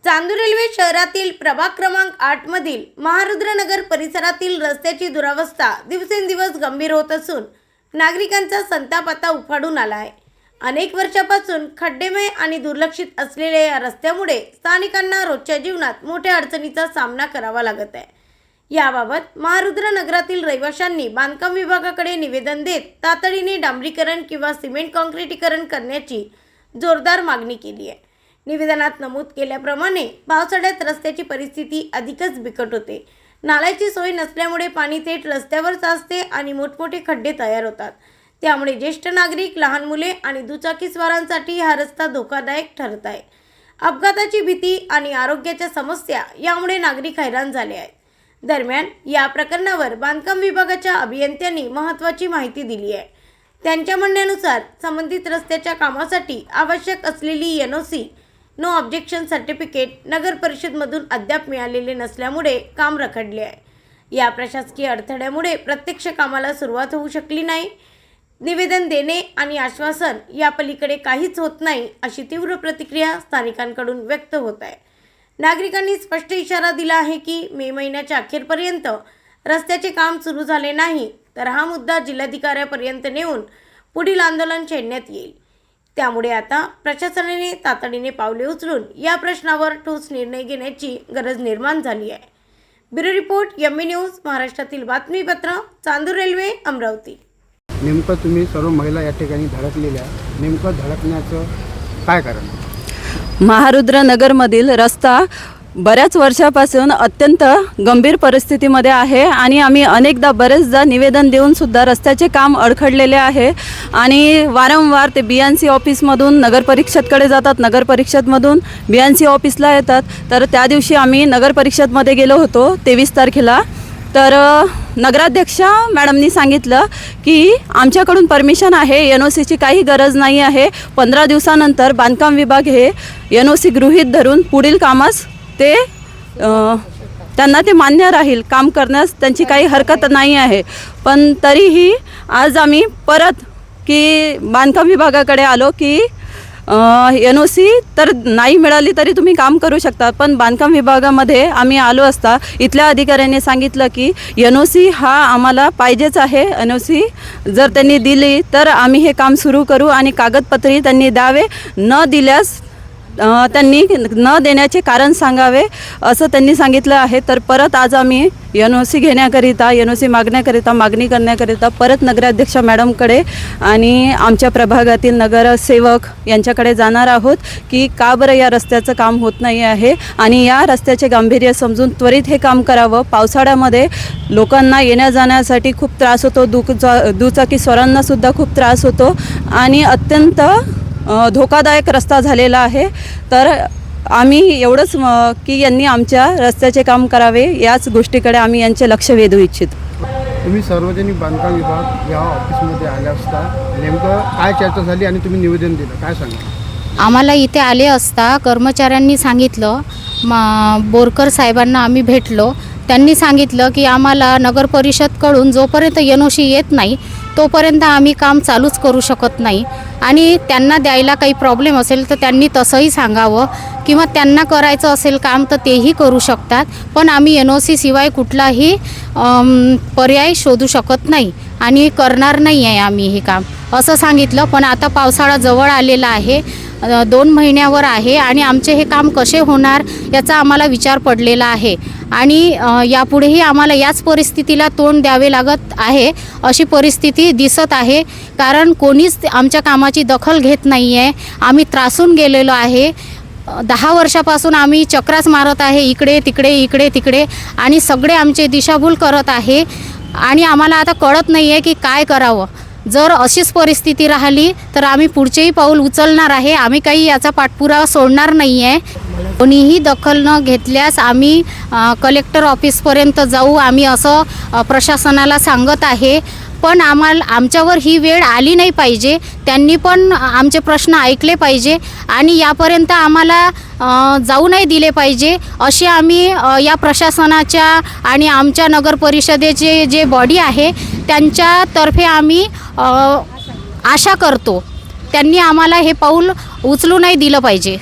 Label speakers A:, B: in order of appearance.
A: Chandur railway शहरातील प्रभाग क्रमांक 8 मधील महारुद्रनगर परिसरातील रस्त्याची दुरावस्था दिवसेंदिवस गंभीर होत असून नागरिकांचा संताप आता उफाळून आला आहे। अनेक वर्षापासून खड्डेमय आणि दुर्लक्षित असलेल्या या रस्त्यामुळे स्थानिकांना रोजच्या जीवनात मोठ्या अडचणीचा सामना करावा लागत आहे। याबाबत महारुद्रनगरातील रहिवाशांनी बांधकाम विभागाकडे निवेदन देत तातडीने डांबरीकरण किंवा सिमेंट काँक्रिटीकरण करण्याची जोरदार मागणी केली आहे। निवेदनात नमूद केल्याप्रमाणे पावसाळ्यात रस्त्याची परिस्थिती अधिकच बिकट होते। नाल्याची सोय नसल्यामुळे पाणी थेट रस्त्यावर साचते आणि मोठमोठे खड्डे तयार होतात। त्यामुळे ज्येष्ठ नागरिक, लहान मुले आणि दुचाकीस्वारांसाठी हा रस्ता धोकादायक ठरत आहे। अपघाताची भीती आणि आरोग्याच्या समस्या यामुळे नागरिक हैराण झाले आहेत। दरम्यान या प्रकरणावर बांधकाम विभागाच्या अभियंत्यांनी महत्त्वाची माहिती दिली आहे। त्यांच्या म्हणण्यानुसार संबंधित रस्त्याच्या कामासाठी आवश्यक असलेली NOC नो ऑब्जेक्शन सर्टिफिकेट नगर परिषदमधून अद्याप मिळालेले नसल्यामुळे काम रखडले आहे। या प्रशासकीय अडथळ्यामुळे प्रत्यक्ष कामाला सुरुवात होऊ शकली नाही। निवेदन देणे आणि आश्वासन या पलीकडे काहीच होत नाही अशी तीव्र प्रतिक्रिया स्थानिकांकडून व्यक्त होत आहे। नागरिकांनी स्पष्ट इशारा दिला आहे की मे महिन्याच्या अखेरपर्यंत रस्त्याचे काम सुरू झाले नाही तर हा मुद्दा जिल्हाधिकाऱ्यांपर्यंत नेऊन पुढील आंदोलन छेडण्यात येईल। त्यामुळे आता प्रशासनाने तातडीने पावले उचलून या प्रश्नावर ठोस निर्णय घेण्याची गरज निर्माण झाली आहे। ब्युरो रिपोर्ट ME न्यूज, महाराष्ट्रातील बातमीपत्र, चांदूर रेल्वे, अमरावती।
B: नेमकं तुम्ही सर्व महिला या ठिकाणी धडकलेल्या, नेमकं धडकण्याचं काय कारण?
C: महारुद्रनगरमधील रस्ता बऱ्याच वर्षापासून अत्यंत गंभीर परिस्थितीमध्ये आहे आणि आम्ही अनेकदा बरेचदा निवेदन देऊन सुद्धा रस्त्याचे काम अडखडलेले आहे आणि वारंवार ते BNC ऑफिसमधून नगर परिषदकडे जातात, नगर परिषदमधून BNC ऑफिसला येतात। तर त्या दिवशी आम्ही नगर परिषदमध्ये गेलो होतो 23 तारखेला। तर नगराध्यक्ष मॅडमनी सांगितलं की आमच्याकडून परमिशन आहे, NOCची काही गरज नाही आहे। 15 दिवसानंतर बांधकाम विभाग हे NOC गृहीत धरून पुढील कामास ते त्यांना ते मान्य राहील, काम करण्यास त्यांची काही हरकत नाही आहे। पण तरीही आज आम्ही परत की बांधकाम विभागाकडे आलो की NOC तर नाही मिळाली तरी तुम्ही काम करू शकता। पण बांधकाम विभागामध्ये आम्ही आलो असता इथल्या अधिकाऱ्यांनी सांगितलं की NOC हा आम्हाला पाहिजेच आहे। NOC जर त्यांनी दिली तर आम्ही हे काम सुरू करू आणि कागदपत्री त्यांनी द्यावे, न दिल्यास त्यांनी न देण्याचे कारण सांगावे असं त्यांनी सांगितलं आहे। तर परत आज आम्ही NOC घेण्याकरिता, NOC मागणी करण्याकरिता परत नगराध्यक्ष मॅडमकडे आणि आमच्या प्रभागातील नगरसेवक यांच्याकडे जाणार आहोत की का बरं या रस्त्याचं काम होत नाही आहे आणि या रस्त्याचे गांभीर्य समजून त्वरित हे काम करावं। पावसाळ्यामध्ये लोकांना येण्या जाण्यासाठी खूप त्रास होतो, दुचाकी स्वारांनासुद्धा खूप त्रास होतो आणि अत्यंत धोकादायक रस्ता झालेला आहे। तर आम्ही एवढंच की यांनी आमच्या रस्त्याचे काम करावे याच गोष्टीकडे आम्ही यांचे लक्ष वेधू इच्छितो।
B: तुम्ही सार्वजनिक बांधकाम विभाग या ऑफिसमध्ये आल्या असता नेमकं काय चर्चा झाली आणि तुम्ही निवेदन दिलं, काय सांगा?
D: आम्हाला इथे आले असता कर्मचाऱ्यांनी सांगितलं, बोरकर साहेबांना आम्ही भेटलो, त्यांनी सांगितलं की आम्हाला नगर परिषदकडून जोपर्यंत NOC येत नाही तोपर्यंत आम्ही काम चालूच करू शकत नाही आणि त्यांना द्यायला काही प्रॉब्लेम असेल तर त्यांनी तसंही सांगावं किंवा त्यांना करायचं असेल काम तर तेही करू शकतात, पण आम्ही NOC शिवाय कुठलाही पर्याय शोधू शकत नाही आणि करणार नाही आहे आम्ही हे काम असं सांगितलं। पण आता पावसाळा जवळ आलेला आहे, 2 महिन्यावर आहे आणि आमचे हे काम कसे होणार याचा आम्हाला विचार पडलेला आहे आणि यापुढेही आम्हाला याच परिस्थितीला तोंड द्यावे लागत आहे अशी परिस्थिती दिसत आहे। कारण कोणीच आमच्या कामाची दखल घेत नाही आहे। आम्ही त्रासून गेलेलो आहे। 10 वर्षापासून आम्ही चक्रास मारत आहे, इकडे तिकडे आणि सगळे आमचे दिशाभूल करत आहे आणि आम्हाला आता कळत नाही आहे की काय करावं। जर अशीच परिस्थिती राहिली तर आम्ही पुढचेही पाऊल उचलणार आहे, आम्ही काही याचा पाठपुरावा सोडणार नाही आहे। कोणीही दखल न घेतल्यास आम्ही कलेक्टर ऑफिसपर्यंत जाऊ, आम्ही असं प्रशासनाला सांगत आहे। पण आमच्यावर ही वेळ आली नाही पाहिजे, त्यांनी पण आमचे प्रश्न ऐकले पाहिजे आणि यापर्यंत आम्हाला जाऊ नाही दिले पाहिजे अशी आम्ही या प्रशासनाच्या आणि आमच्या नगर परिषदेचे जे बॉडी आहे त्यांच्यातर्फे आम्ही आशा करतो। त्यांनी आम्हाला हे पाऊल उचलू नाही दिलं पाहिजे।